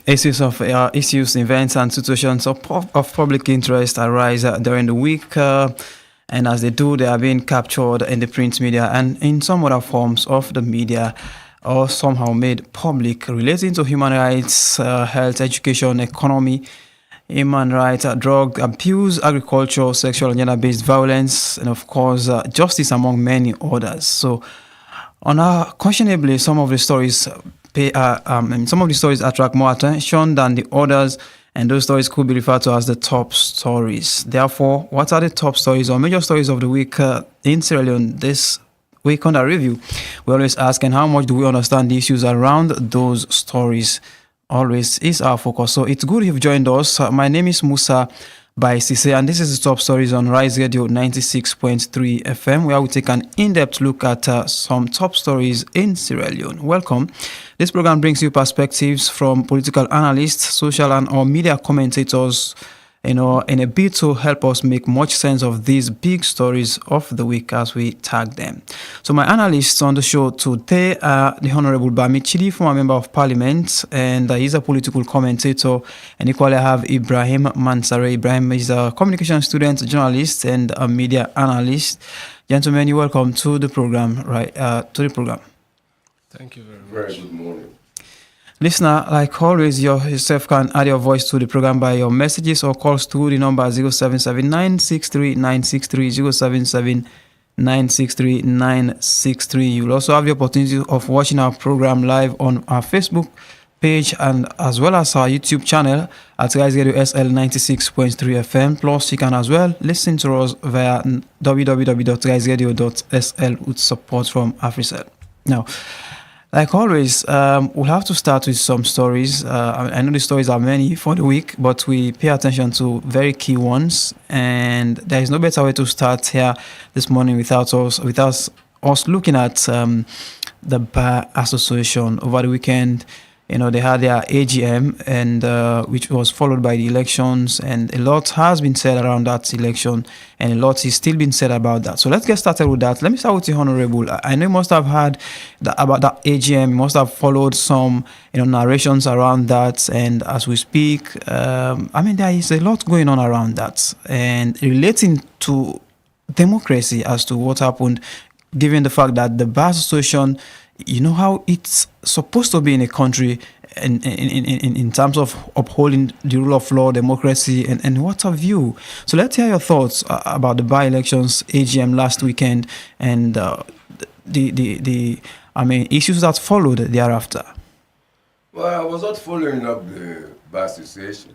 Issues, events, and situations of public interest arise during the week, and as they do, they are being captured in the print media and in some other forms of the media, or somehow made public, relating to human rights, health, education, economy, human rights, drug abuse, agriculture, sexual and gender-based violence, and of course, justice, among many others. So, unquestionably, some of the stories attract more attention than the others, and those stories could be referred to as the top stories. Therefore, what are the top stories or major stories of the week in Sierra Leone this week on our review? We always ask, and how much do we understand the issues around those stories? Always is our focus. So it's good you've joined us. My name is Musa by Sise, and this is the top stories on Rise Radio 96.3 FM, where we take an in-depth look at some top stories in Sierra Leone. Welcome. This program brings you perspectives from political analysts, social and or media commentators, in a bid to help us make much sense of these big stories of the week as we tag them. So my analysts on the show today are the Honorable Bami Chidi, former Member of Parliament, and he's a political commentator. And equally I have Ibrahim Mansaray. Ibrahim is a communication student, journalist, and a media analyst. Gentlemen, you're welcome to the program. Thank you very much. Very good morning. Listener, like always, yourself can add your voice to the program by your messages or calls to the number 0779 63963, 0779 You'll also have the opportunity of watching our program live on our Facebook page and as well as our YouTube channel at riseradiosl 96.3 FM. Plus, you can as well listen to us via www.riserradio.sl with support from AfriCell. Now, like always, we'll have to start with some stories. I know the stories are many for the week, but we pay attention to very key ones. And there is no better way to start here this morning without us looking at the Bar Association. Over the weekend, they had their AGM, and which was followed by the elections, and a lot has been said around that election, and a lot is still being said about that. So let's get started with that. Let me start with the Honorable. I know you must have heard about that AGM. You must have followed some narrations around that, and as we speak, there is a lot going on around that, and relating to democracy as to what happened, given the fact that the Bar Association, how it's supposed to be in a country in terms of upholding the rule of law, democracy, and what have you. So let's hear your thoughts about the by-elections AGM last weekend and the issues that followed thereafter. Well, I was not following up the Bar Association,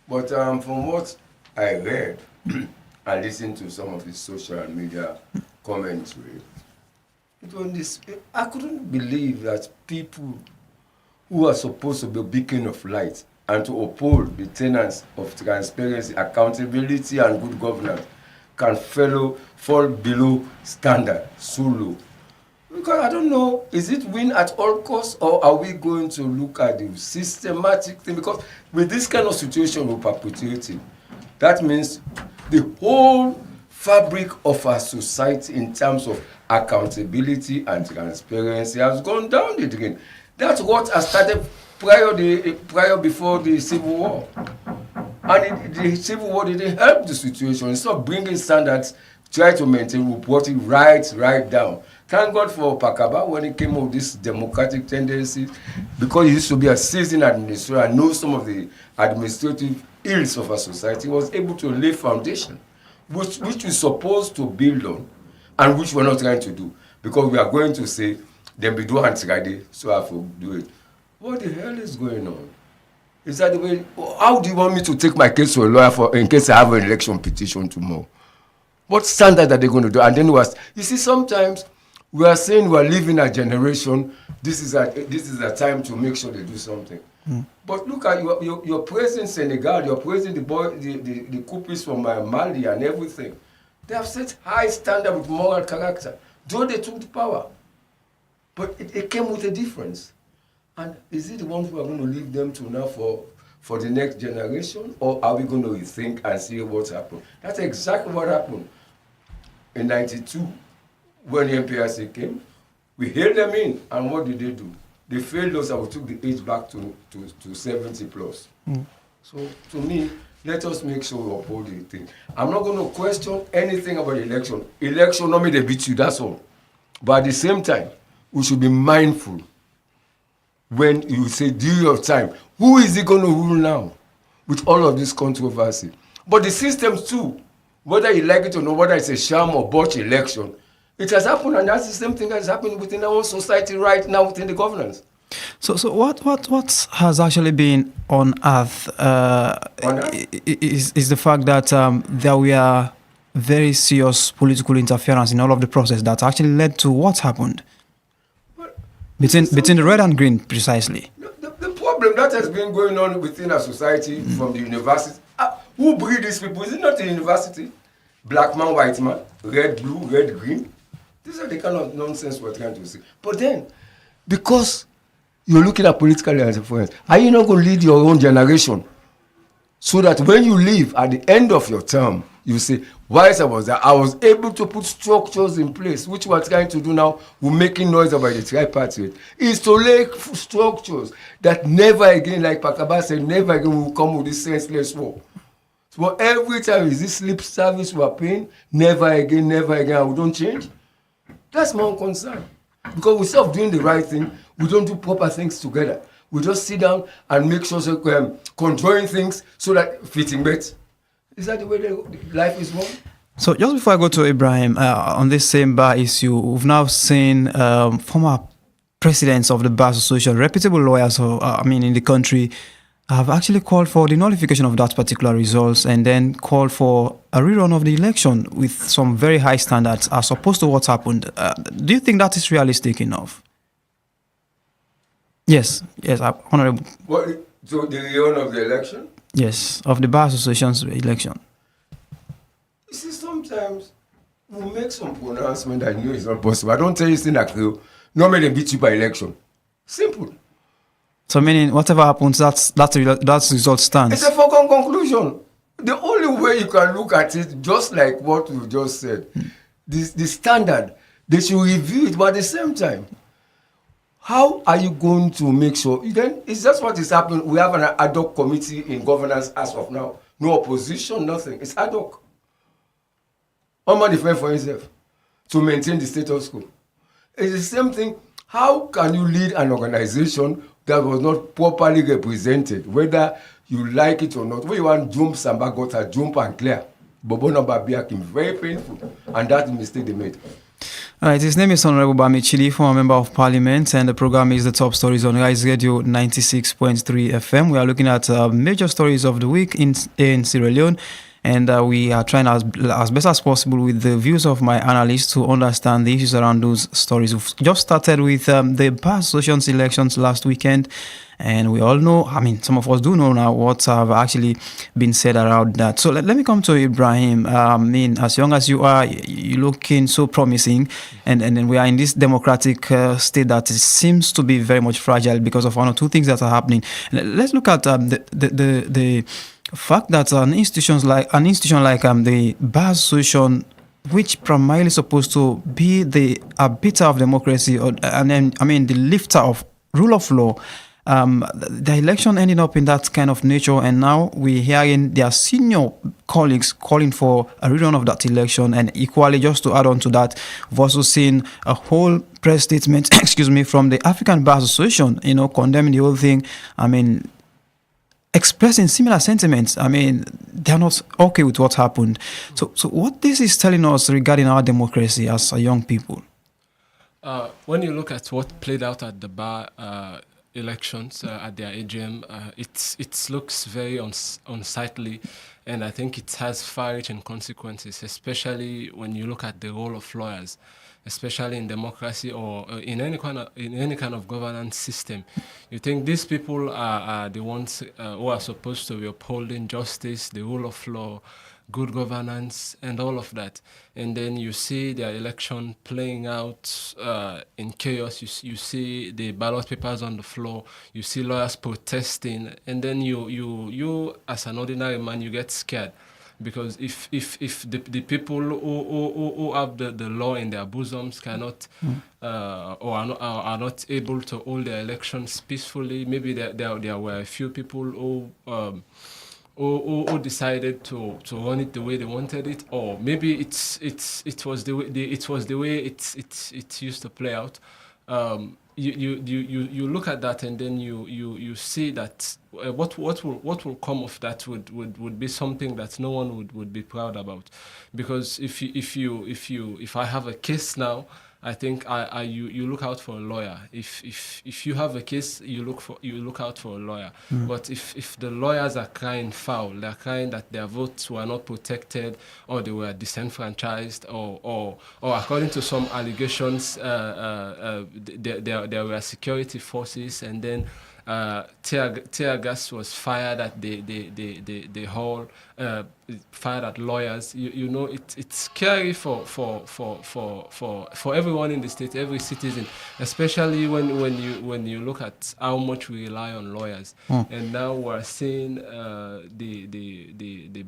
but from what I read and listened to some of the social media commentary, I couldn't believe that people who are supposed to be a beacon of light and to uphold the tenets of transparency, accountability, and good governance can fall below standard so low. Because I don't know, is it win at all costs, or are we going to look at the systematic thing? Because with this kind of situation we're perpetuating, that means the whole fabric of our society in terms of accountability and transparency has gone down the drain. That's what has started before the Civil War. And the Civil War didn't help the situation. Instead of bringing standards, try to maintain reporting right down. Thank God for Pakaba when he came up with this democratic tendency, because he used to be a seasoned administrator and knows some of the administrative ills of our society. He was able to lay foundation, which we're supposed to build on, and which we're not trying to do, because we are going to say, then we do anti-Friday, so I have to do it. What the hell is going on? Is that the way? How do you want me to take my case to a lawyer in case I have an election petition tomorrow? What standard are they going to do? And then you see, sometimes we are saying we are living a generation. This is a time to make sure they do something. But look at you're praising Senegal, you're praising the coupists from Mali and everything. They have set high standard with moral character, though they took the power. But it came with a difference. And is it the ones who are going to leave them to now for the next generation? Or are we going to rethink and see what's happened? That's exactly what happened in 92 when the MPRC came. We hailed them in, and what did they do? They failed us and we took the age back to 70 plus. So to me, let us make sure we uphold the thing. I'm not going to question anything about election. Election, not me they beat you, that's all. But at the same time, we should be mindful when you say due your time. Who is it going to rule now with all of this controversy? But the systems too, whether you like it or not, whether it's a sham or botch election, it has happened, and that's the same thing that's happening within our own society right now within the governance. So what has actually been unearthed is the fact that there were very serious political interference in all of the process that actually led to what happened between the red and green, precisely. The problem that has been going on within our society from the university, who breed these people? Is it not the university? Black man, white man, red, blue, red, green. These are the kind of nonsense we're trying to see. But then, because you're looking at political interference, are you not going to lead your own generation so that when you leave at the end of your term, you say, whilst I was there, I was able to put structures in place, which we're trying to do now. We're making noise about the tripartite. Is to lay structures that never again, like Pakaba said, never again will come with this senseless war. So every time is this sleep service we're paying, never again, and we don't change. That's my own concern. Because instead of doing the right thing, we don't do proper things together. We just sit down and make sure controlling things so that fitting better. Is that the way life is run? So just before I go to Ibrahim, on this same bar issue, we've now seen former presidents of the Bar Association, reputable lawyers, in the country, have actually called for the nullification of that particular results and then called for a rerun of the election with some very high standards as opposed to what happened. Do you think that is realistic enough? Yes, Honorable. So the rerun of the election? Yes, of the Bar Association's election. You see, sometimes we make some pronouncement that I know is not possible. I don't tell you things like, normally they beat you by election. Simple. So meaning whatever happens, that result stands. It's a foregone conclusion. The only way you can look at it, just like what you just said, the standard, they should review it, but at the same time, how are you going to make sure? Then it's just what is happening. We have an ad hoc committee in governance as of now. No opposition, nothing. It's ad hoc. One defend for himself to maintain the status quo. It's the same thing. How can you lead an organization that was not properly represented, whether you like it or not? When you want jump samba got jump and clear. Bobo number Biakim, very painful. And that's the mistake they made. All right, his name is Honorable Bami Chidi, former Member of Parliament, and the program is The Top Stories on Rise Radio 96.3 FM. We are looking at major stories of the week in Sierra Leone, and we are trying as best as possible with the views of my analysts to understand the issues around those stories. We've just started with the Bar Association's elections last weekend, and we all know, some of us do know now what have actually been said around that. So let me come to Ibrahim. As young as you are, you're looking so promising, and then we are in this democratic state that seems to be very much fragile because of one or two things that are happening. Let's look at the fact that an institution like the Bar Association, which primarily supposed to be the arbiter of democracy, the lifter of rule of law, the election ended up in that kind of nature, and now we're hearing their senior colleagues calling for a rerun of that election. And equally, just to add on to that, we've also seen a whole press statement, from the African Bar Association, condemning the whole thing. Expressing similar sentiments. They're not okay with what happened. So what this is telling us regarding our democracy as a young people? When you look at what played out at the bar elections at their AGM, it looks very unsightly, and I think it has far-reaching consequences, especially when you look at the role of lawyers, especially in democracy or in any kind of governance system. You think these people are the ones who are supposed to be upholding justice, the rule of law, good governance, and all of that. And then you see their election playing out in chaos. You see the ballot papers on the floor. You see lawyers protesting, and then you as an ordinary man, you get scared. because if the people who have the law in their bosoms cannot or are not able to hold their elections peacefully, maybe there were a few people who decided to run it the way they wanted it, or maybe it was the way it used to play out. You look at that, and then you see that what will come of that would be something that no one would be proud about, because if I have a case now, I think you look out for a lawyer. If you have a case, you look out for a lawyer. But if the lawyers are crying foul, they're crying that their votes were not protected, or they were disenfranchised, or according to some allegations, there were security forces, and then tear gas was fired at the hall, fired at lawyers. You know, it's scary for everyone in the state, every citizen, especially when you look at how much we rely on lawyers. And now we're seeing the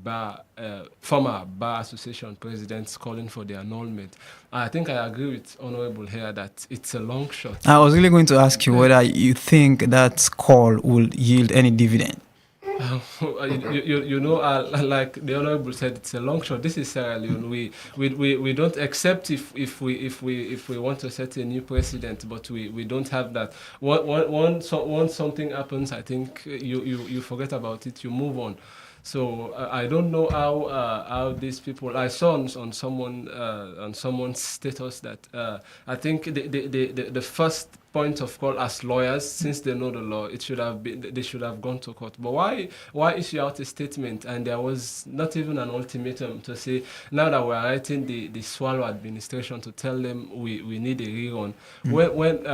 former bar association presidents calling for the annulment. I think I agree with Honorable here that it's a long shot. I was really going to ask you whether you think that call will yield any dividend. You know, like the Honorable said, it's a long shot. This is Sierra Leone. We don't accept if we want to set a new precedent, but we don't have that. Once something happens, I think you forget about it. You move on. So I don't know how these people. I saw on someone's status that I think the first point of call as lawyers, since they know the law, they should have gone to court. But why issue out a statement, and there was not even an ultimatum to say, now that we're writing the Swallow administration to tell them we need a rerun. When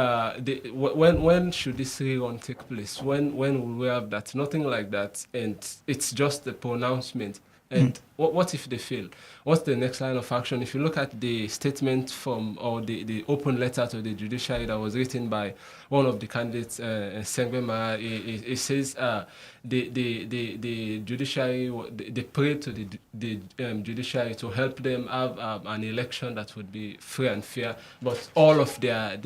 should this rerun take place? When will we have that? Nothing like that, and it's just a pronouncement. And what if they fail? What's the next line of action? If you look at the statement or the open letter to the judiciary that was written by one of the candidates, Sengbema, it says the judiciary, they prayed to the judiciary to help them have an election that would be free and fair, but all of their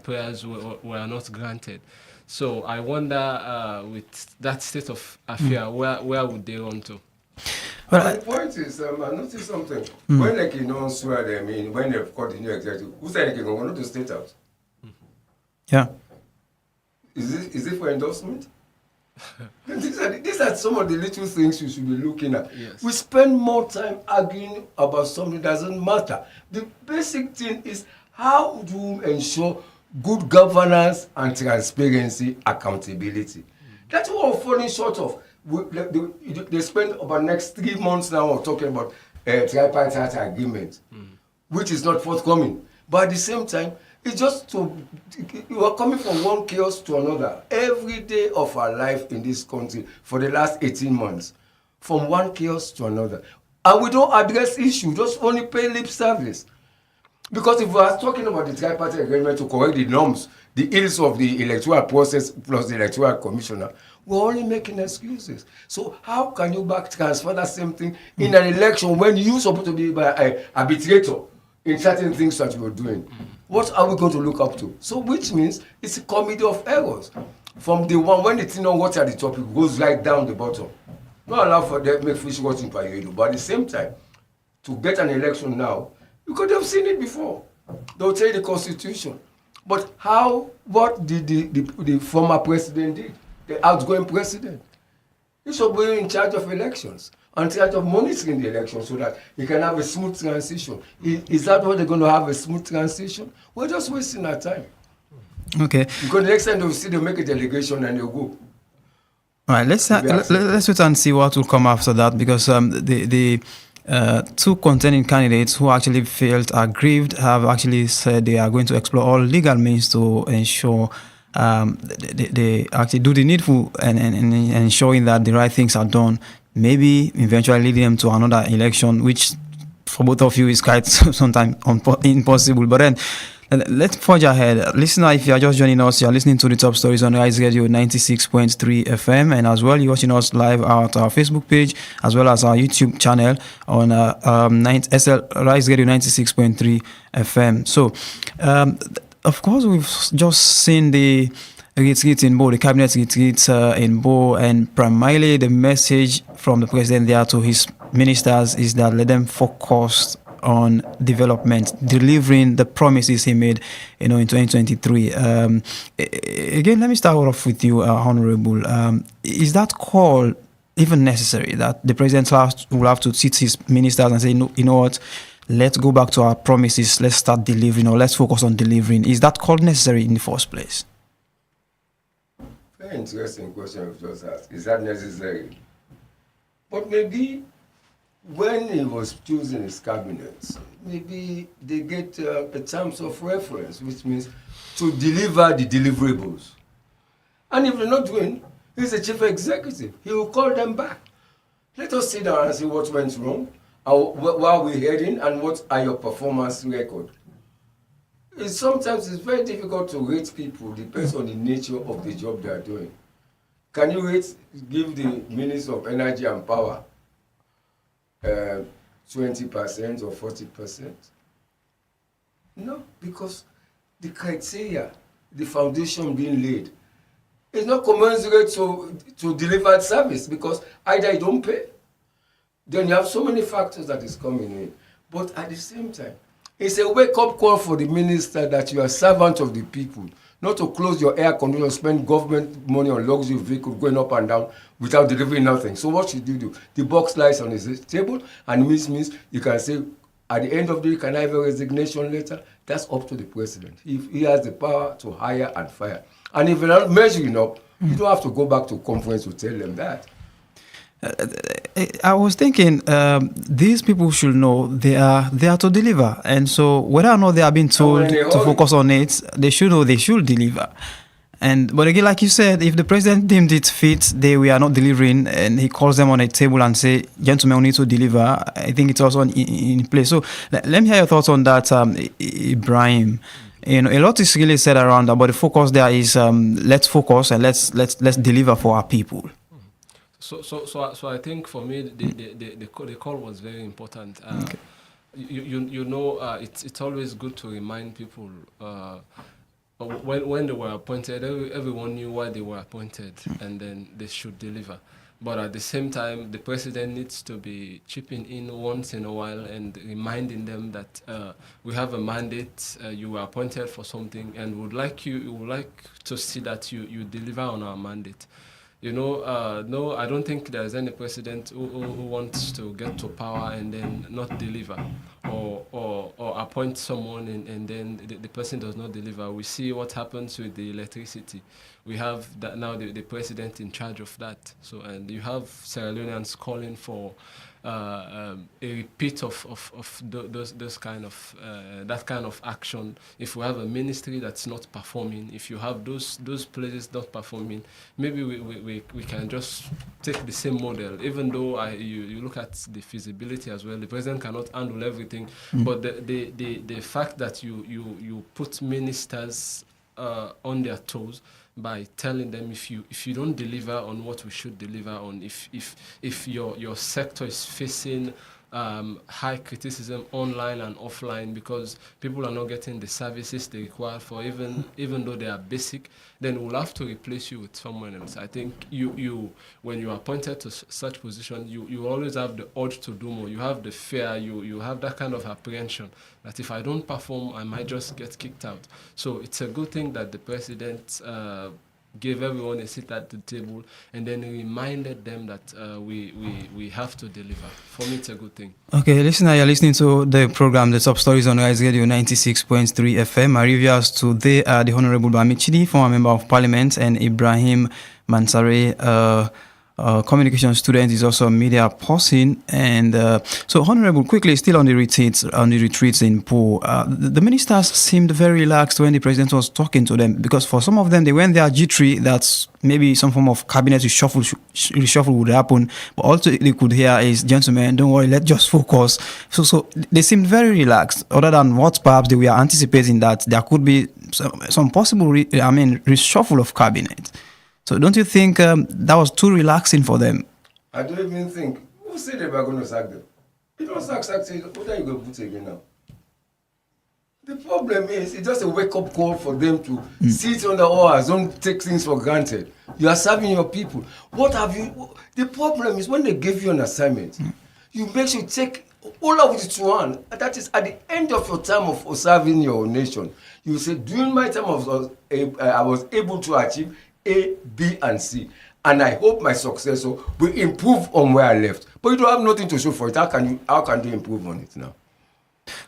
prayers were not granted. So I wonder, with that state of affair, where would they run to? Well, the point is, I noticed something. When they can swear them in, when they've got the new executive, who said they can go to State House? Yeah. Is it for endorsement? These are some of the little things you should be looking at. Yes. We spend more time arguing about something that doesn't matter. The basic thing is, how do you ensure good governance and transparency, accountability? That's what we're falling short of. They spend about next 3 months now talking about tripartite agreement, which is not forthcoming. But at the same time, it's just you are coming from one chaos to another every day of our life in this country for the last 18 months, from one chaos to another. And we don't address issues, just only pay lip service. Because if we are talking about the tripartite agreement to correct the norms, the ills of the electoral process plus the electoral commissioner, we're only making excuses. So how can you back transfer that same thing in an election when you're supposed to be an arbitrator in certain things that you're doing? What are we going to look up to? So which means it's a comedy of errors. From the one, when the thing on what's at the top, it goes right down the bottom. Not allowed for them to make fish watching for you, but at the same time, to get an election now, you could have seen it before. They'll tell you the Constitution. But what did the former president did? The outgoing president? He should be in charge of elections, in charge of monitoring the elections so that he can have a smooth transition. Is that what they're going to have, a smooth transition? We're just wasting our time. Okay. Because the next time they'll make a delegation and they'll go. All right, let's wait and see what will come after that, because the two contending candidates who actually felt aggrieved have actually said they are going to explore all legal means to ensure they actually do the needful and ensuring that the right things are done, maybe eventually leading them to another election, which for both of you is quite sometimes impossible. But then Let's forge ahead. Listener, if you are just joining us, you are listening to the top stories on Rise Radio 96.3 FM, and as well, you're watching us live at our Facebook page, as well as our YouTube channel on SL Rise Radio 96.3 FM. So, of course, we've just seen the retreat in Bo, the cabinet retreat in Bo, and primarily the message from the president there to his ministers is that let them focus on development, delivering the promises he made, in 2023. Again, let me start off with you, Honorable. Is that call even necessary, that the president will have to sit his ministers and say, no, you know what, let's go back to our promises, let's start delivering, or let's focus on delivering? Is that call necessary in the first place? Very interesting question you've just asked. Is that necessary? But maybe when he was choosing his cabinet, maybe they get a terms of reference, which means to deliver the deliverables. And if they're not doing, he's the chief executive. He will call them back. Let us sit down and see what went wrong, where are we heading, and what are your performance record. Sometimes it's very difficult to rate people, depends on the nature of the job they are doing. Can you give the Minister of Energy and Power 20% or 40%? No, because the criteria, the foundation being laid, is not commensurate to delivered service, because either you don't pay, then you have so many factors that is coming in. But at the same time, it's a wake-up call for the minister that you are a servant of the people, not to close your air conditioner, spend government money on luxury vehicles going up and down without delivering nothing. So what should you do? The box lies on his table, and which means you can say, at the end of the day, can I have a resignation letter? That's up to the president. If he has the power to hire and fire. And if you're not measuring up, you don't have to go back to conference to tell them that. I was thinking these people should know they are to deliver, and so whether or not they are being told to focus on it, they should know they should deliver. But again, like you said, if the president deemed it fit, we are not delivering, and he calls them on a table and say, "Gentlemen, we need to deliver." I think it's also in place. So let me hear your thoughts on that, Ibrahim. A lot is really said around that, but the focus there is let's focus and let's deliver for our people. So I think for me the call was very important. Okay. It's always good to remind people when they were appointed, everyone knew why they were appointed, and then they should deliver. But at the same time, the president needs to be chipping in once in a while and reminding them that we have a mandate. You were appointed for something, and we would like to see that you deliver on our mandate. No, I don't think there's any president who wants to get to power and then not deliver, or appoint someone and then the person does not deliver. We see what happens with the electricity. We have that now the president in charge of that. So, and you have Sierra Leoneans calling for a repeat of those kind of that kind of action. If we have a ministry that's not performing, if you have those places not performing, maybe we can just take the same model. Even though you look at the feasibility as well, the president cannot handle everything. But the fact that you put ministers on their toes by telling them if you don't deliver on what we should deliver on, if your sector is facing high criticism online and offline because people are not getting the services they require for even though they are basic, then we'll have to replace you with someone else. I think you when you are appointed to such position, you always have the urge to do more. You have the fear, you have that kind of apprehension that if I don't perform, I might just get kicked out. So it's a good thing that the president gave everyone a seat at the table and then reminded them that we have to deliver. For me, it's a good thing. Okay, listener, you're listening to the program, The Top Stories on Rise Radio 96.3 FM. My reviewers today are the Honorable Bami Chidi, former Member of Parliament, and Ibrahim Mansaray, communication student, is also a media person. And so, Honorable, quickly, still on the retreats in Po, the ministers seemed very relaxed when the president was talking to them, because for some of them, they went there jittery. That's maybe some form of cabinet reshuffle would happen. But also, they could hear is, gentlemen, don't worry, let's just focus. So they seemed very relaxed, other than what perhaps they were anticipating, that there could be some possible, reshuffle of cabinet. So don't you think that was too relaxing for them? I don't even think. Who said they were going to sack them? You don't sack, what are you going to put again now? The problem is, it's just a wake-up call for them to sit on the hours, don't take things for granted. You are serving your people. The problem is when they give you an assignment, you make sure you take all of it to one. That is at the end of your time of serving your nation. You say, during my time I was able to achieve A, B, and C. And I hope my successor will improve on where I left. But you don't have nothing to show for it. How can you improve on it now?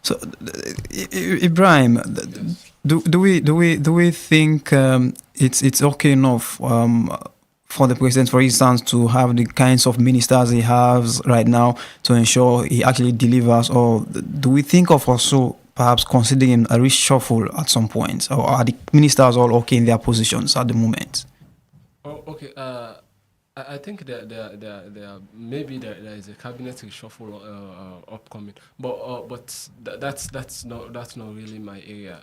So, Ibrahim, do we think it's okay enough for the president, for instance, to have the kinds of ministers he has right now to ensure he actually delivers, or do we think of also perhaps considering a reshuffle at some point, or are the ministers all okay in their positions at the moment? Oh, okay. I think maybe there is a cabinet reshuffle upcoming, but that's not really my area.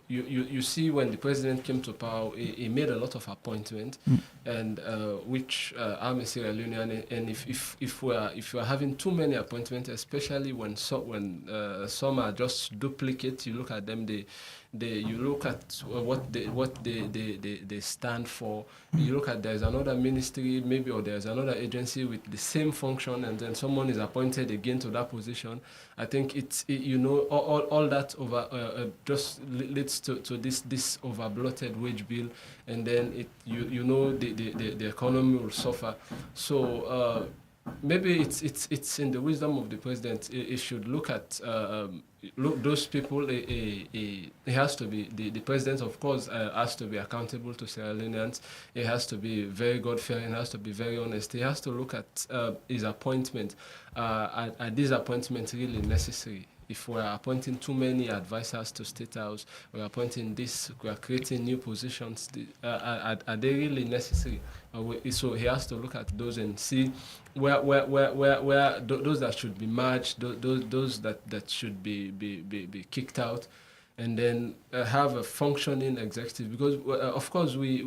You see, when the president came to power, he made a lot of appointments, and which I'm a Sierra Leonean, and if we're having too many appointments, especially when some are just duplicate, you look at them, you look at what they stand for. You look at, there's another ministry maybe, or there's another agency with the same function, and then someone is appointed again to that position. I think all that over just leads to this over bloated wage bill, and then the economy will suffer. So maybe it's in the wisdom of the president. He should look at those people. He has to be, the president, of course, has to be accountable to Sierra Leoneans. He has to be very God-fearing. He has to be very honest. He has to look at his appointment. Are these appointments really necessary? If we're appointing too many advisors to State House, we're appointing this, we're creating new positions, are they really necessary? So he has to look at those and see where those that should be merged, those that should be kicked out, and then have a functioning executive. Because of course we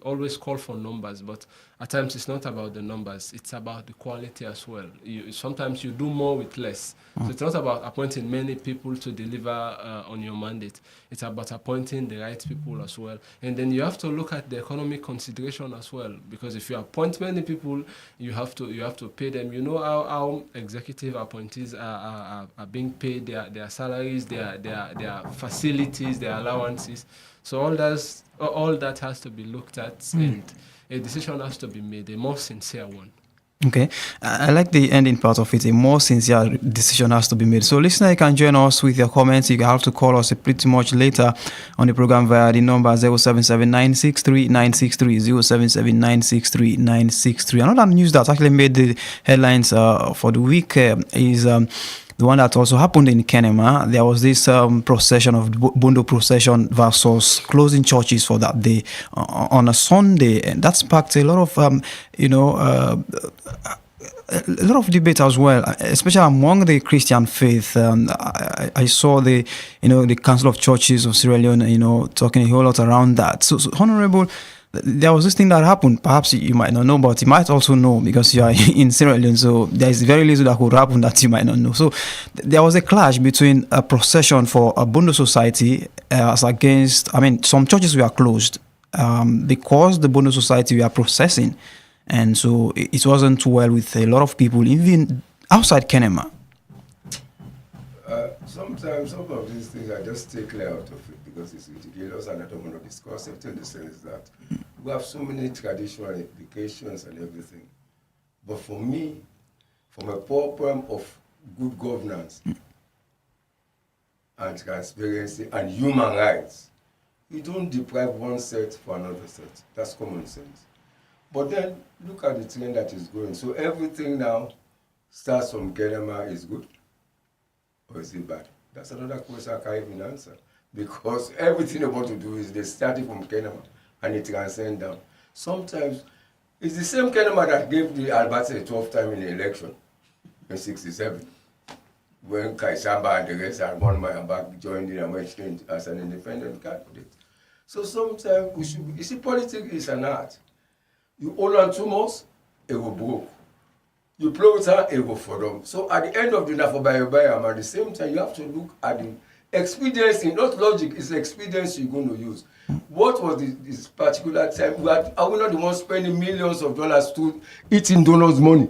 always call for numbers, but at times it's not about the numbers, it's about the quality as well. Sometimes you do more with less. So it's not about appointing many people to deliver on your mandate. It's about appointing the right people as well. And then you have to look at the economic consideration as well, because if you appoint many people, you have to pay them. You know how executive appointees are being paid, their salaries, their facilities, their allowances. So all that has to be looked at, and a decision has to be made, a more sincere one. Okay, I like the ending part of it. A more sincere decision has to be made. So, listener, you can join us with your comments. You have to call us pretty much later on the program via the number 077963 077963 Another news that actually made the headlines for the week is the one that also happened in Kenema. There was this procession of Bondo procession versus closing churches for that day on a Sunday, and that sparked a lot of a lot of debate as well, especially among the Christian faith. I saw the Council of Churches of Sierra Leone, talking a whole lot around that. So Honorable, there was this thing that happened. Perhaps you might not know, but you might also know because you are in Sierra Leone. So there is very little that could happen that you might not know. So there was a clash between a procession for a Bondo society as against, some churches were closed because the Bondo society were processing. And so it wasn't too well with a lot of people, even outside Kenema. Sometimes some of these things I just stay clear out of it because it's ridiculous and I don't want to discuss it, in the sense that we have so many traditional implications and everything. But for me, from a problem of good governance and transparency and human rights, you don't deprive one set for another set. That's common sense. But then look at the trend that is going. So everything now starts from Kenema is good or is it bad? That's another question I can't even answer. Because everything they want to do is they start it from Kenema and it transcends down. Sometimes it's the same Kenema that gave the Alberta a 12th time in the election in 67. When Kaisamba and the rest and one man back joined in and went in as an independent candidate. So sometimes we should, you see, politics is an art. You hold on too much, it will broke. You play with her, it will for them. So at the end of the Nafobayobayam, at the same time, you have to look at the experience, not logic, it's the experience you're going to use. What was this particular time? Are we not the ones spending millions of dollars to eating donors' money?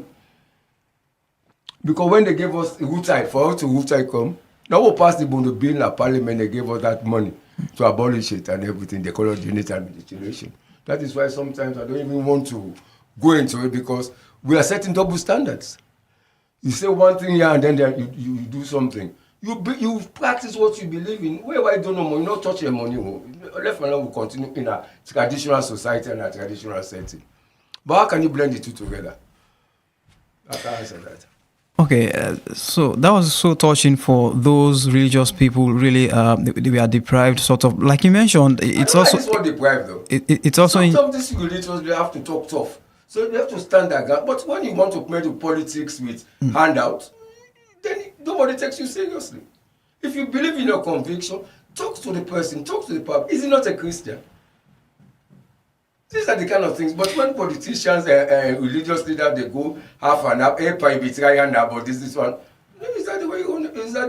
Because when they gave us Rutai, for us to Rutai come, now we passed the Bondo bill in Parliament, they gave us that money to abolish it and everything, they call it unit administration. That is why sometimes I don't even want to go into it because we are setting double standards. You say one thing here and then you do something. You practice what you believe in. Where I don't know money, not touch your money. Left and right will continue in a traditional society and a traditional setting. But how can you blend the two together? I can't answer that. Okay, so that was so touching for those religious people. Really, they were deprived, sort of, like you mentioned. It's also it's not deprived though. It's also sometimes these religions they have to talk tough, so they have to stand their ground. But when you want to play the politics with handouts, then nobody takes you seriously. If you believe in your conviction, talk to the person, talk to the public. Is he not a Christian? These are the kind of things. But when politicians and religious leaders, they go half and half, but this one, is that the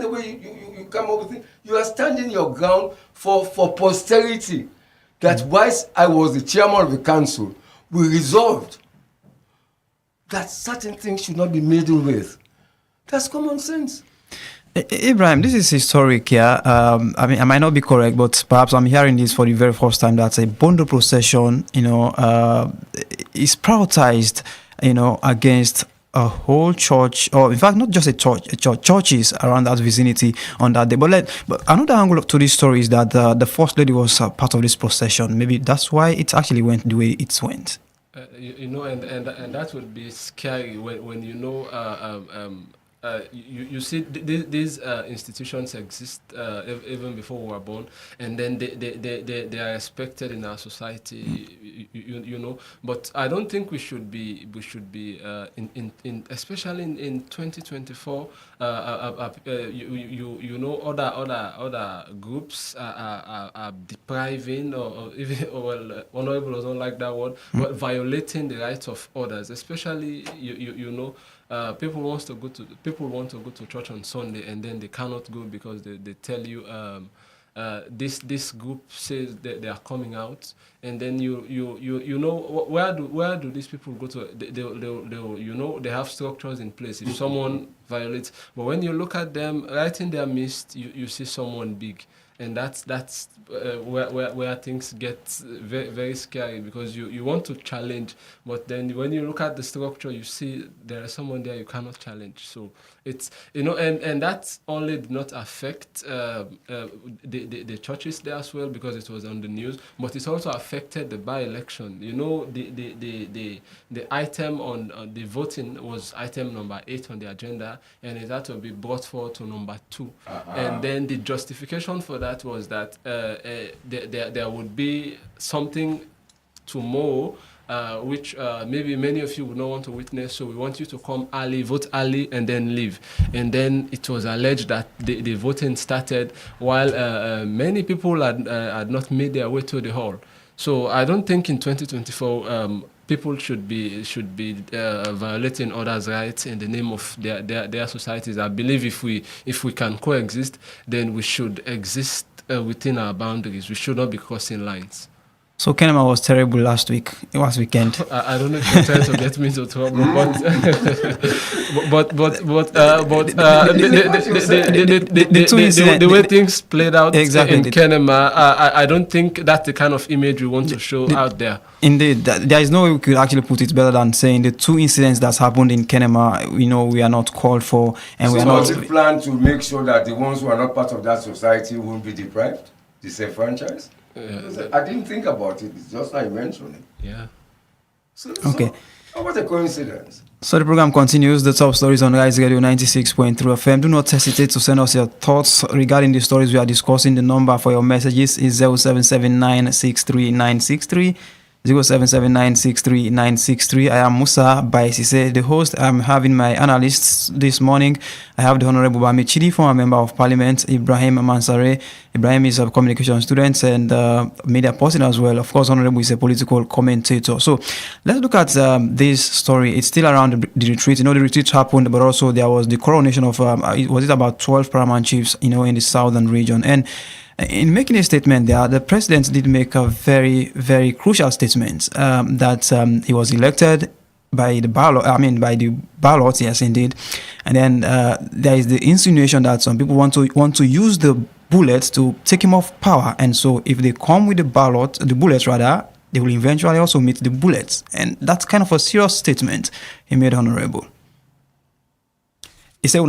way you come up with it? You are standing your ground for posterity. That whilst I was the chairman of the council, we resolved that certain things should not be meddled with. That's common sense. Ibrahim, this is historic here. I mean, I might not be correct, but perhaps I'm hearing this for the very first time. That a Bondo procession, is prioritized, against a whole church, or in fact, not just a church, churches around that vicinity on that day. But another angle to this story is that the First Lady was part of this procession. Maybe that's why it actually went the way it went. And that would be scary when you see these institutions exist even before we were born, and then they are respected in our society, But I don't think we should be in especially in 2024. Other groups are depriving or even honorable doesn't like that word, but violating the rights of others, especially people want to go to church on Sunday and then they cannot go because they tell you this group says that they are coming out, and then where do these people go to? They have structures in place. If someone violates, but when you look at them right in their midst, you see someone big. And that's where things get very, very scary, because you want to challenge, but then when you look at the structure, you see there is someone there you cannot challenge. So it's and that only did not affect the churches there as well, because it was on the news, but it also affected the by-election. The item on the voting was item number 8 on the agenda, and it had to be brought forward to number 2, and then the justification for that was that there would be something tomorrow which maybe many of you would not want to witness, so we want you to come early, vote early, and then leave. And then it was alleged that the voting started while many people had not made their way to the hall. So I don't think in 2024 people should be violating others' rights in the name of their societies. I believe if we can coexist, then we should exist within our boundaries. We should not be crossing lines. So Kenema was terrible last weekend. I don't know if you're trying to get me into trouble, but the way things played out exactly in Kenema, I don't think that's the kind of image we want to show out there. Indeed, there is no way we could actually put it better than saying the 2 incidents that's happened in Kenema, we are not called for, and we are not. So was it planned to make sure that the ones who are not part of that society won't be deprived, disenfranchised? I didn't think about it. It's just like you mentioned it. Yeah. Okay. What a coincidence. So the program continues. The top stories on Rise Radio 96.3 FM. Do not hesitate to send us your thoughts regarding the stories we are discussing. The number for your messages is 077963963963. 0779633963. I am Musa Baisise, the host. I'm having my analysts this morning. I have the Honorable Bami Chidi, former Member of Parliament, Ibrahim Mansaray. Ibrahim is a communication student and media person as well. Of course, Honorable is a political commentator. So let's look at this story. It's still around the retreat. The retreat happened, but also there was the coronation of, was it about 12 paramount chiefs, in the southern region. And in making a statement there, the president did make a very, very crucial statement that he was elected by the ballot. By the ballot, yes, indeed. And then there is the insinuation that some people want to use the bullets to take him off power. And so, if they come with the bullets rather, they will eventually also meet the bullets. And that's kind of a serious statement he made, Honorable. He said,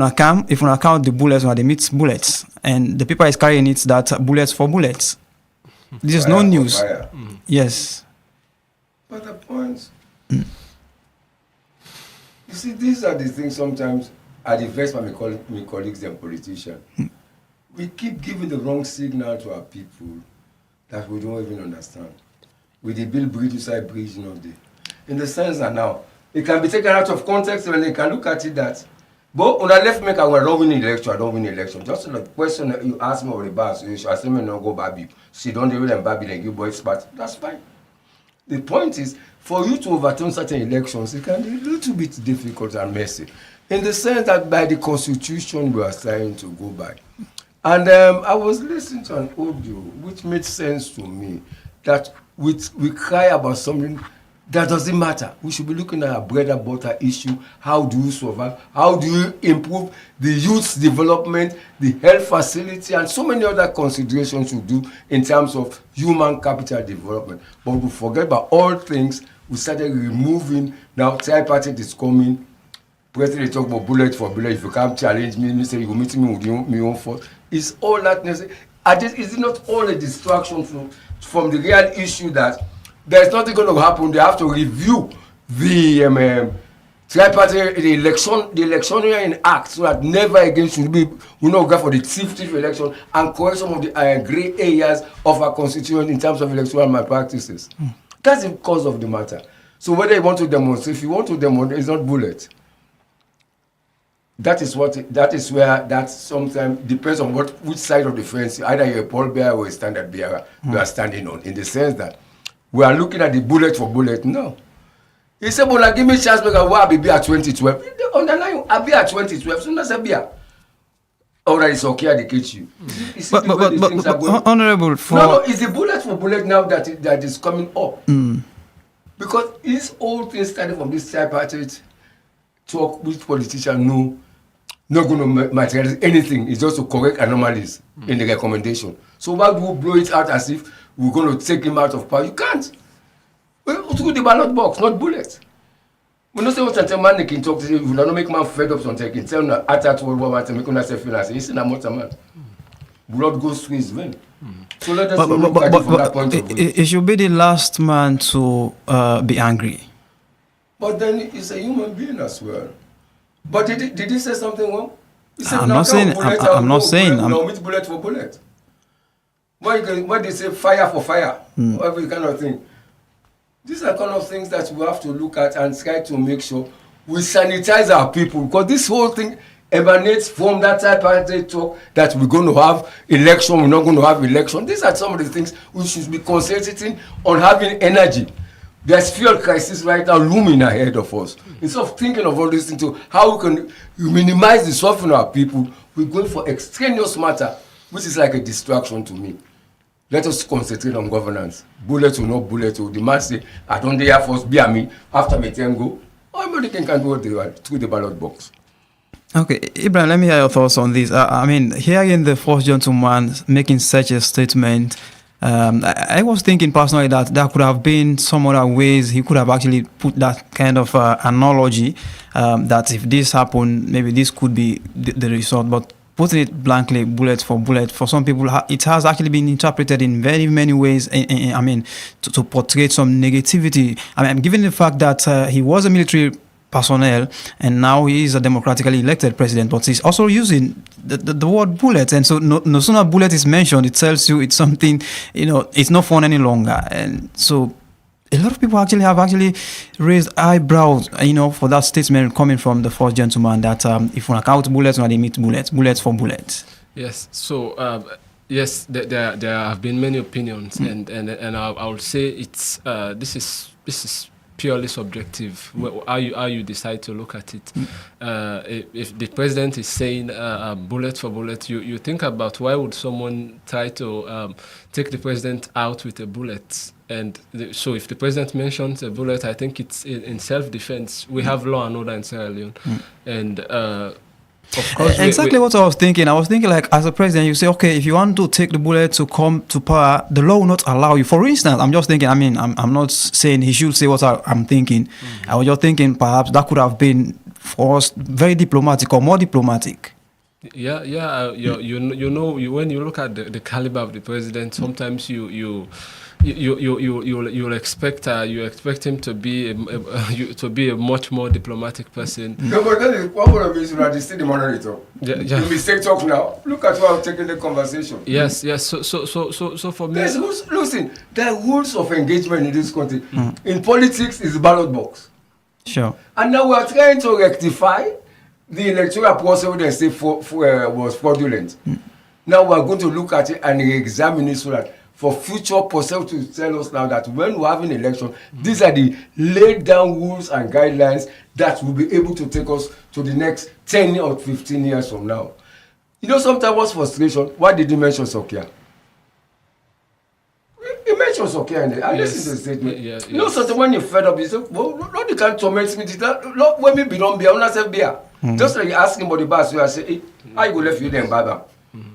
if you count the bullets, they meet bullets. And the paper is carrying it that bullets for bullets. This is no news. Yes. But the point, you see, these are the things sometimes I advise my colleagues and politicians. We keep giving the wrong signal to our people that we don't even understand. With the build bridge beside bridge, in the sense that now, it can be taken out of context and they can look at it that, but on the left make I don't win election, I don't win election. Just the question that you ask me over the bar, so I say me no go Babi. She don't do them Babi like you boys, but that's fine. The point is, for you to overturn certain elections, it can be a little bit difficult and messy. In the sense that by the constitution we are trying to go by. And I was listening to an audio which made sense to me that we cry about something that doesn't matter. We should be looking at a bread and butter issue. How do you survive? How do you improve the youth's development, the health facility, and so many other considerations you do in terms of human capital development. But we forget about all things. We started removing, now tripartite is coming. President talk about bullet for bullet. If you can't challenge me say you meet me with your own force. It's all that necessary. Is it not all a distraction from the real issue that there's nothing going to happen? They have to review the tripartite, the electioneering act, so that never again should be go for the fifth election and correct some of the grey areas of our constitution in terms of electoral malpractices. That's the cause of the matter. So whether you want to demonstrate, if you want to demonstrate, it's not bullet. That is where that sometimes depends on which side of the fence, either you're a pallbearer or a standard bearer, you are standing on, in the sense that we are looking at the bullet for bullet. No. He said, well, give me a chance because I'll be at 2012. Underline, I'll be at 2012. So that's a beer. All right, it's okay, I catch you. But Honorable, No, it's the bullet for bullet now that is coming up. Because this whole thing started from this tripartite talk which politicians know not going to materialize anything. It's just to correct anomalies in the recommendation. So why do we blow it out as if we're going to take him out of power? You can't. Well, through the ballot box, not bullets. We don't say what a man can talk to you. We don't make man fed up on taking. Tell him attack World War I to make him say finance. He's not a man. Blood goes through his vein. So let us look at it from that point of view. It should be the last man to be angry. But then he's a human being as well. But did he say something wrong? He said, I'm not saying. Which bullet for bullet? Why they say fire for fire? Every kind of thing. These are kind of things that we have to look at and try to make sure we sanitize our people. Because this whole thing emanates from that tripartite talk that we're going to have election, we're not going to have election. These are some of the things we should be concentrating on, having energy. There's fuel crisis right now looming ahead of us. Instead of thinking of all these things, how we can minimize the suffering of our people, we're going for extraneous matter, which is like a distraction to me. Let us concentrate on governance. Bullet or no bullet, or the man say, I don't dare force be a me after my time go. Everybody can do it through the ballot box. Okay, Ibrahim, let me hear your thoughts on this. Hearing the first gentleman making such a statement, I was thinking personally that there could have been some other ways he could have actually put that kind of analogy that if this happened, maybe this could be the result. But putting it blankly, bullet for bullet, for some people, it has actually been interpreted in very many ways. I mean, to portray some negativity. I mean, given the fact that he was a military personnel and now he is a democratically elected president, but he's also using the word bullet, and so no sooner bullet is mentioned, it tells you it's something, it's not fun any longer. And so a lot of people have raised eyebrows, for that statement coming from the first gentleman that if one count bullets, when they meet bullets for bullets. Yes. So yes, there have been many opinions, and I would say it's this is purely subjective. How you decide to look at it. If the president is saying bullet for bullet, you think about why would someone try to take the president out with a bullet. And so if the president mentions a bullet, I think it's in self-defense. We have law and order in Sierra Leone. And of course, exactly what I was thinking. I was thinking, like, as a president, you say, okay, if you want to take the bullet to come to power, the law will not allow you. For instance, I'm just thinking, I mean, I'm not saying he should say what I'm thinking. I was just thinking perhaps that could have been, for us, very diplomatic or more diplomatic. Yeah. When you look at the caliber of the president, sometimes you'll expect him to be a much more diplomatic person. No, but that is one of the reasons that they still the moderator. Yeah. You mistake talk now. Look at how I'm taking the conversation. Yes. So for me, listen, there are rules of engagement in this country. In politics, is the ballot box. Sure. And now we are trying to rectify the electoral process they say was fraudulent. Now we are going to look at it and re-examine it so that for future persons to tell us now that when we have an election, these are the laid down rules and guidelines that will be able to take us to the next 10 or 15 years from now. Sometimes what's frustration? Why did you mention Sokia? He mentioned Sokia in there. I listened to the statement. Sometimes when you're fed up, you say, well, Lord, you can't torment me. Lord, when me be don't be, I want to say beer. Just like you ask him about the bus, you say, hey, how you go left you then, Baba?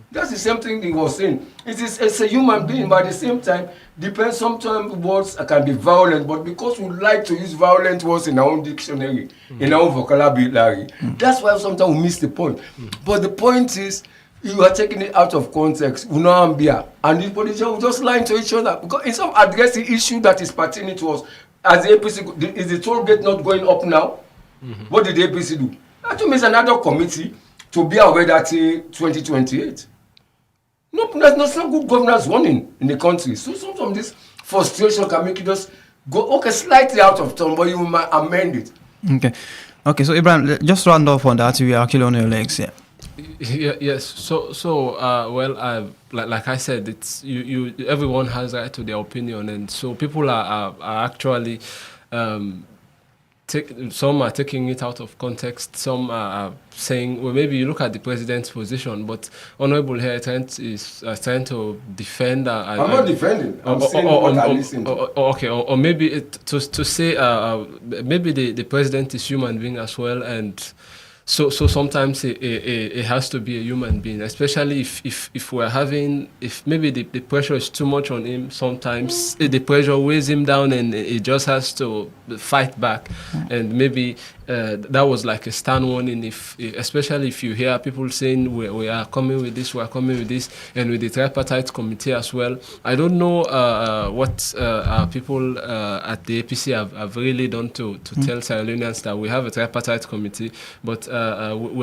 That's the same thing he was saying. It's a human being, but at the same time, depends. Sometimes words can be violent, but because we like to use violent words in our own dictionary, in our own vocabulary, that's why sometimes we miss the point. But the point is, you are taking it out of context. We know beer, and the politicians will just lying to each other because instead of addressing the issue that is pertinent to us, as the APC, is the toll gate not going up now? What did the APC do? That means another committee to be aware that 2028. No, there's no good governance running in the country. So sometimes this frustration can make you just go, slightly out of turn, but you might amend it. Okay. So Ibrahim, just round off on that. We are actually on your legs here. Yes. So well, like I said, it's you. Everyone has right to their opinion, and so people are actually. Some are taking it out of context. Some are saying, well, maybe you look at the president's position, but Honorable here is trying to defend. I'm not defending. I'm saying what I listen to. Or maybe to say maybe the president is human being as well, and so sometimes it has to be a human being, especially if we're having, if maybe the pressure is too much on him. Sometimes the pressure weighs him down and he just has to fight back, and maybe that was like a stern warning. Especially if you hear people saying we are coming with this, and with the tripartite committee as well. I don't know what people at the APC have really done to tell Sierra Leoneans that we have a tripartite committee, but we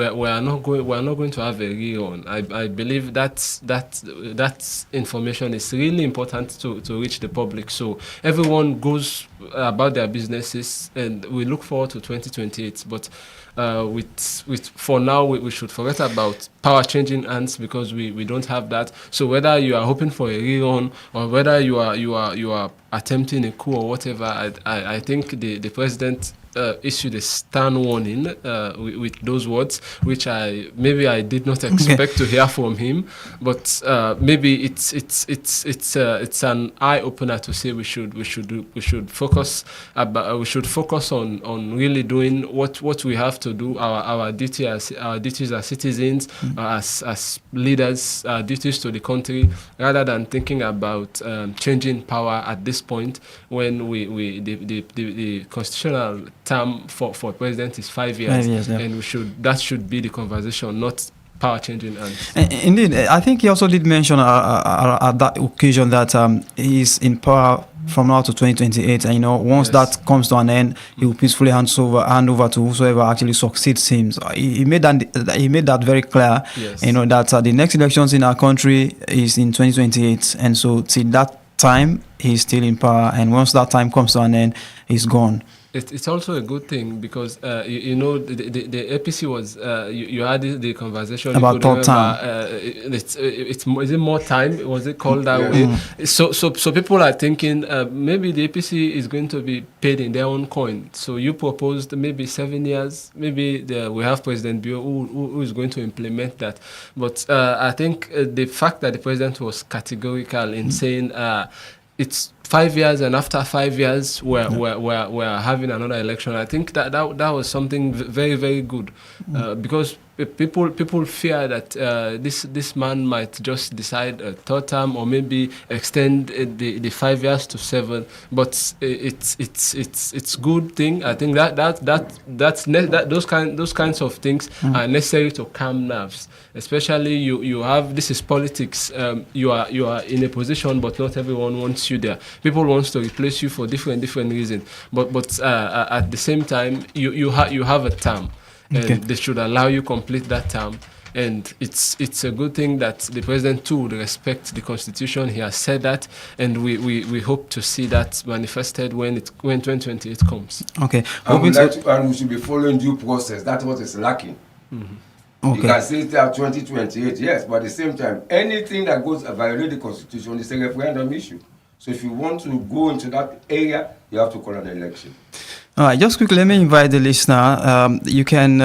are not going to have a rerun. I believe that information is really important to reach the public, so everyone goes about their businesses, and we look forward to 2028. But for now, we should forget about power changing hands because we don't have that. So whether you are hoping for a rerun or whether you are attempting a coup or whatever, I think the president issued a stern warning with those words, which I did not expect to hear from him. But maybe it's an eye opener to say we should focus on really doing what we have to do, our duties as citizens, as leaders, duties to the country, rather than thinking about changing power at this point when the constitutional term for president is 5 years, 5 years, yeah. And that should be the conversation, not power changing hands. Indeed, I think he also did mention at that occasion that he's in power from now to 2028, and once that comes to an end, he will peacefully hand over to whosoever actually succeeds him. So he made that very clear. Yes. That the next elections in our country is in 2028, and so till that time he's still in power, and once that time comes to an end, he's gone. It's also a good thing because the APC was you had the conversation about third time. Is it more time? Was it called that way? So people are thinking maybe the APC is going to be paid in their own coin. So you proposed maybe 7 years. Maybe we have President Bio who is going to implement that. But I think the fact that the president was categorical in saying it's 5 years, and after 5 years we're having another election. I think that was something very, very good because people fear that this man might just decide a third term or maybe extend the 5 years to 7. But it's good thing. I think those kinds of things are necessary to calm nerves. Especially you have, this is politics. You are in a position, but not everyone wants you there. People want to replace you for different reasons. But at the same time, you have a term. And they should allow you complete that term. And it's a good thing that the president too would respect the constitution. He has said that, and we hope to see that manifested when 2028 comes. Okay. And we should be following due process. That's what is lacking. Okay. You can say that 2028, yes, but at the same time, anything that goes violate the constitution is a referendum issue. So if you want to go into that area, you have to call an election. All right, just quickly, let me invite the listener. You can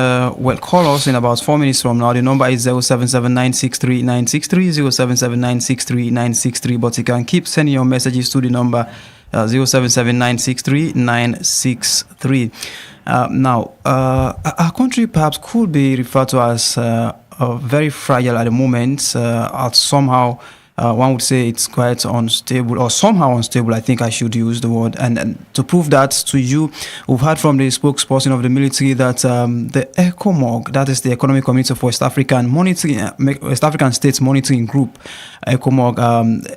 call us in about 4 minutes from now. The number is 077963963, 077963963, but you can keep sending your messages to the number 077963963. Now, our country perhaps could be referred to as very fragile at the moment. Somehow, one would say it's quite unstable, or somehow unstable, I think I should use the word. And to prove that to you, we've heard from the spokesperson of the military that the ECOMOG, that is the Economic Community for West African States Monitoring Group, ECOMOG,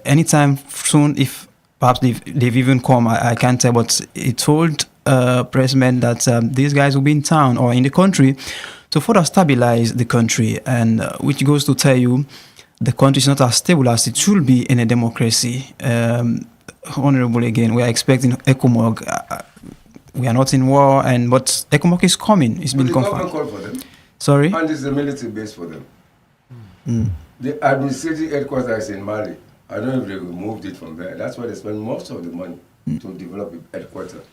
anytime soon, if perhaps they've even come, I can't tell, but he told pressmen that these guys will be in town or in the country to further stabilize the country, and which goes to tell you the country is not as stable as it should be in a democracy. Honorable, again, we are expecting ECOMOG. We are not in war, but ECOMOG is coming. It's been confirmed. The government called for them. Sorry? And it's a military base for them. The administrative headquarters is in Mali. I don't know if they removed it from there. That's why they spend most of the money to develop a headquarters.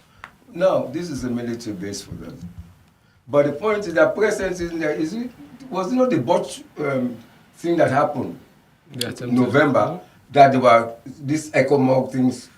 Now, this is a military base for them. But the point is that presence in there was not the botch thing that happened in November, that there were these ECOMOG things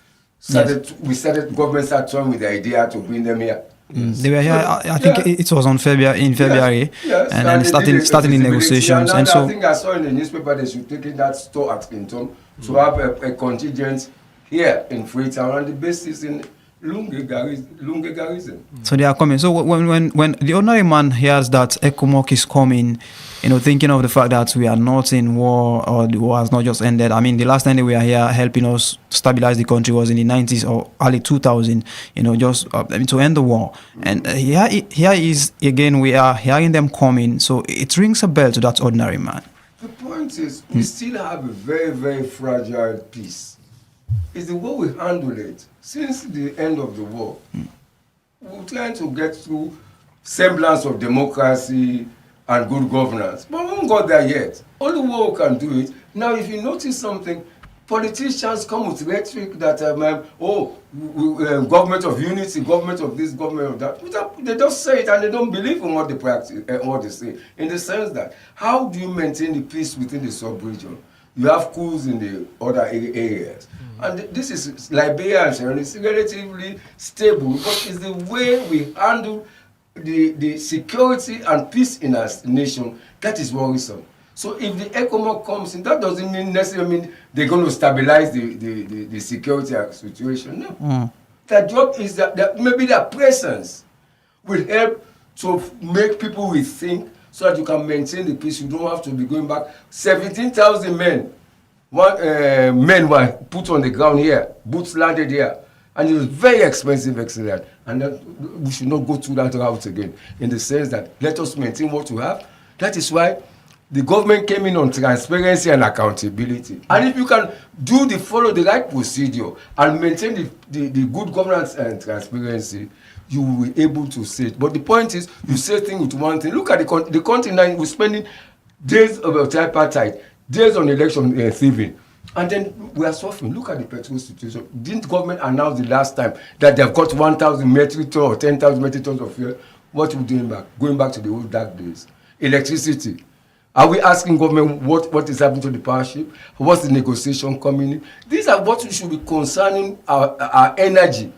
government started trying with the idea to bring them here. They were here, I think it was in February, yes. And then starting in negotiations. And so I think I saw in the newspaper they should take in that store at Clinton to have a contingent here in Freetown, and the basis in Lunge Garrison. So they are coming. So when the ordinary man hears that ECOMOG is coming, thinking of the fact that we are not in war, or the war has not just ended. I mean, the last time they were here helping us stabilize the country was in the 90s or early 2000, just to end the war. And here is, again, we are hearing them coming. So it rings a bell to that ordinary man. The point is, we still have a very, very fragile peace. It's the way we handle it. Since the end of the war, we're trying to get through semblance of democracy and good governance. But we haven't got there yet. Only way we can do it. Now, if you notice something, politicians come with rhetoric that, government of unity, government of this, government of that. They just say it and they don't believe in what they practice, what they say. In the sense that, how do you maintain the peace within the sub-region? You have coups in the other areas. And this is Liberia and Sierra Leone. It's relatively stable, but it's the way we handle the security and peace in our nation that is worrisome. So if the ECOMOG comes in, that doesn't necessarily mean they're going to stabilize the security situation. No. The job is that maybe their presence will help to make people rethink so that you can maintain the peace. You don't have to be going back. 17,000 men. Men were put on the ground here. Boots landed here. And it was very expensive accident. And we should not go through that route again, in the sense that let us maintain what we have. That is why the government came in on transparency and accountability. And if you can follow the right procedure and maintain the good governance and transparency, you will be able to say it. But the point is, you say things with one thing. Look at the country now, we're spending days of a tripartite, days on election thieving. And then we are suffering. Look at the petrol situation. Didn't government announce the last time that they've got 1,000 metric tons or 10,000 metric tons of fuel? What are we doing back? Going back to the old dark days. Electricity. Are we asking government what is happening to the power ship? What's the negotiation coming in? These are what we should be concerning our energy.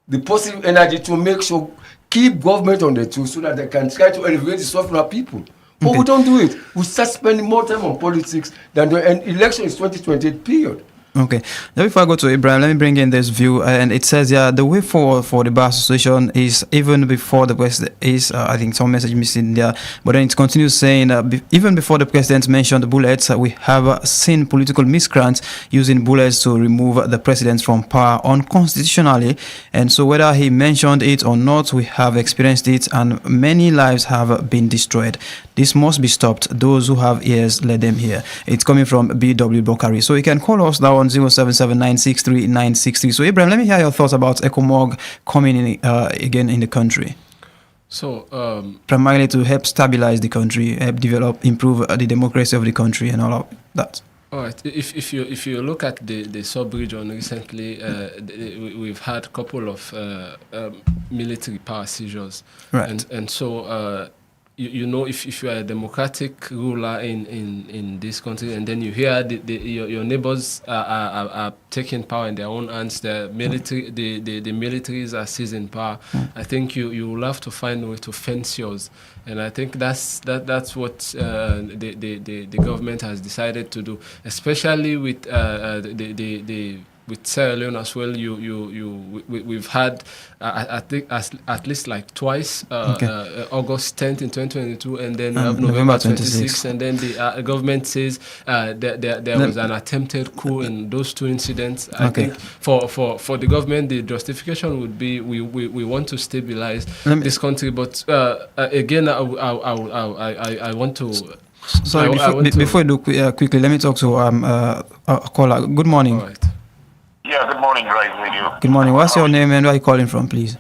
The positive energy to make sure, keep government on the tool so that they can try to elevate the suffering of people. But we don't do it. We start spending more time on politics than the election is 2028 period. Okay. Now, before I go to Ibrahim, let me bring in this view. And it says, the way forward for the Bar Association is even before the president is, I think some message missing there, but then it continues saying, even before the president mentioned the bullets, we have seen political miscreants using bullets to remove the president from power unconstitutionally. And so whether he mentioned it or not, we have experienced it, and many lives have been destroyed. This must be stopped. Those who have ears, let them hear. It's coming from BW Bokari. So you can call us now on 077963963. So Ibrahim, let me hear your thoughts about ECOMOG coming in again in the country. So primarily to help stabilize the country, help develop, improve the democracy of the country, and all of that. All right. If you look at the sub-region recently, we've had a couple of military power seizures, right? And so. You know, if you are a democratic ruler in this country, and then you hear your neighbors are taking power in their own hands, the militaries are seizing power, I think you will have to find a way to fence yours. And I think that's what the government has decided to do, especially with with Sierra Leone as well. We've had at least like twice, August 10th in 2022, and then we have November 26th, and then the government says there was an attempted coup in those two incidents. I think for the government, the justification would be we want to stabilize this country, but again, I want to. Sorry, before you do quickly, let me talk to a caller. Good morning. All right. Yeah, good morning, Rise Radio. Good morning. What's your name and where are you calling from, please?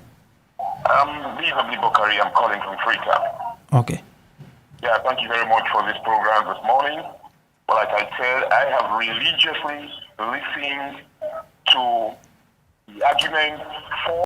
Bami Bokari. I'm calling from Freetown. Okay. Yeah, thank you very much for this program this morning. Well, like I said, I have religiously listened to the argument for